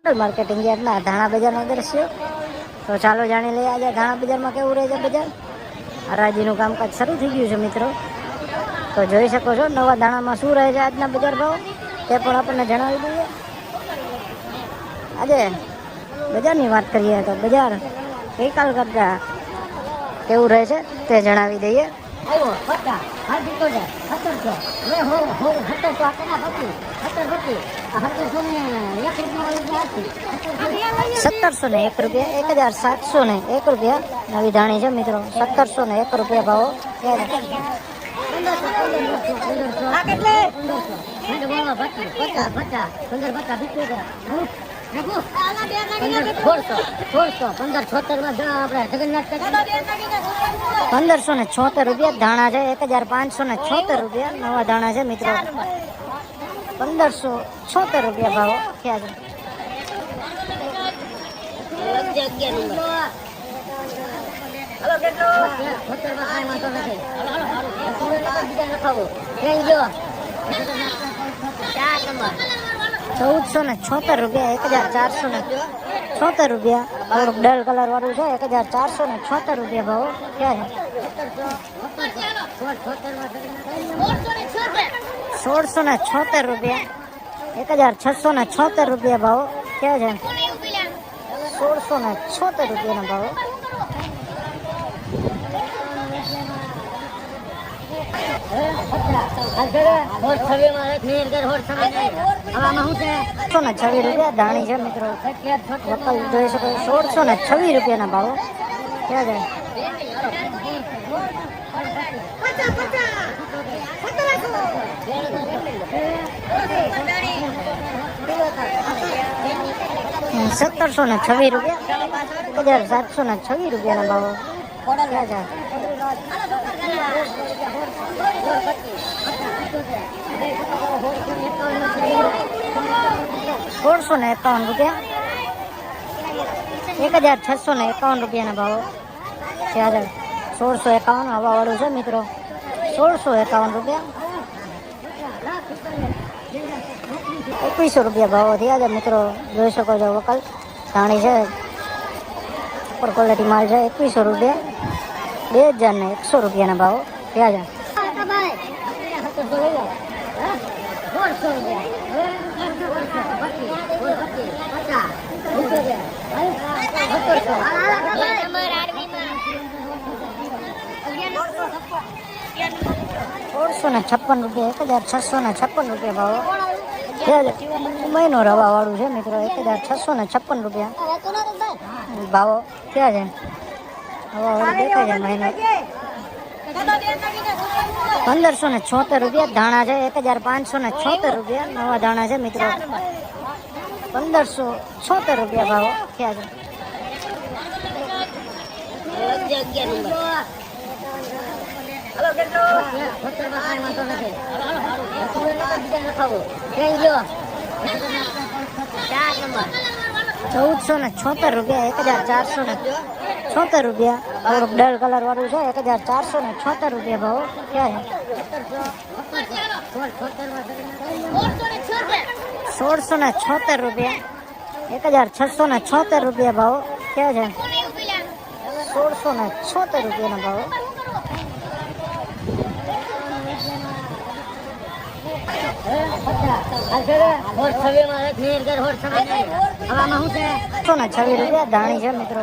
Marketing યાર્ડના ધાણા બજારના દ્રશ્યો. તો ચાલો જાણી લઈએ આજે ધાણા બજારમાં કેવું રહે છે બજાર. હરાજીનું કામકાજ શરૂ થઈ ગયું છે મિત્રો. તો જોઈ શકો છો નવા ધાણામાં શું રહે છે આજના બજાર ભાવ તે પણ આપણને જણાવી દઈએ. આજે બજારની વાત કરીએ તો બજાર ગઈકાલ કરતા કેવું રહે છે તે જણાવી દઈએ. 1701 રૂપિયા, 1701 રૂપિયા નવી ધાણી છે મિત્રો. 1701 રૂપિયા ભાવો. ₹1576 રૂપિયા ધાણા છે. 1576 રૂપિયા નવા ધાણા છે મિત્રો. 1576 રૂપિયા ભાવો થયા છે. ₹1476 રૂપિયા, 1476 રૂપિયા. ડલ કલર વાળું છે. 1476 રૂપિયા ભાવો ક્યાં છે. 1676 રૂપિયા, 1676 રૂપિયા ભાવો ક્યાં છે. 1676 રૂપિયાના ભાવો. ₹1626 ધાણી છે મિત્રો. જોઈ શકો 1626 રૂપિયાના ભાવો ક્યાં છે. 1726 રૂપિયા, 1726 રૂપિયાના ભાવો ક્યાં છે. 1651 રૂપિયા, 1651 રૂપિયાના ભાવો છે. 1651 હવા વાળું છે મિત્રો. 1651 રૂપિયા, 2100 રૂપિયા ભાવો થયા છે મિત્રો. જોઈ શકો છો વકલ ધાણી છે. સુપર ક્વોલિટી માલ છે. 2100 રૂપિયા, 2100 રૂપિયાના ભાવો થયા છે. 1656 રૂપિયા, 1656 રૂપિયા ભાવો. મહિનો રવા વાળું છે મિત્રો. 1656 રૂપિયા ભાવો ક્યાં છે. હવા વાળું દેખાય છે મહિનો. 1576 રૂપિયા ધાણા છે. 1576 રૂપિયા નવા ધાણા છે મિત્રો. 1576 રૂપિયા ભાવો ક્યાં છે. 1476 રૂપિયા, 1476 રૂપિયા. ડલ કલર વાળું છે. 1476 રૂપિયા ભાવો ક્યાં છે. 1676 રૂપિયા, 1676 રૂપિયા ભાવો ક્યાં છે. 1676 રૂપિયાના ભાવો. ₹1626 ધાણી છે મિત્રો.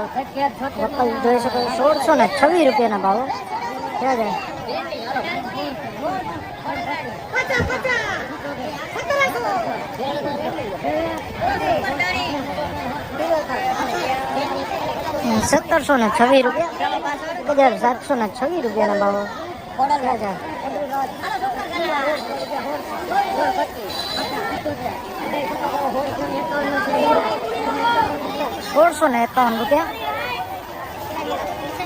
જોઈ શકો 1626 રૂપિયાના ભાવો ક્યાં છે. 1726 રૂપિયા, 1726 રૂપિયાના ભાવો ક્યાં છે. 1651 રૂપિયા,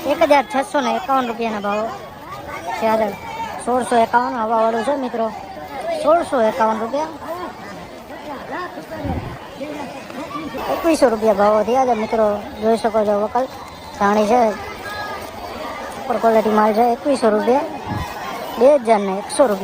1651 રૂપિયાના ભાવો છે. 1651 હવા વાળું છે મિત્રો. 1651 રૂપિયા, 2100 રૂપિયા ભાવો થયા છે મિત્રો. જોઈ શકો છો વકલ ધાણી છે. સુપર ક્વોલિટી માલ છે. 2100 રૂપિયા, 2100 રૂપિયા.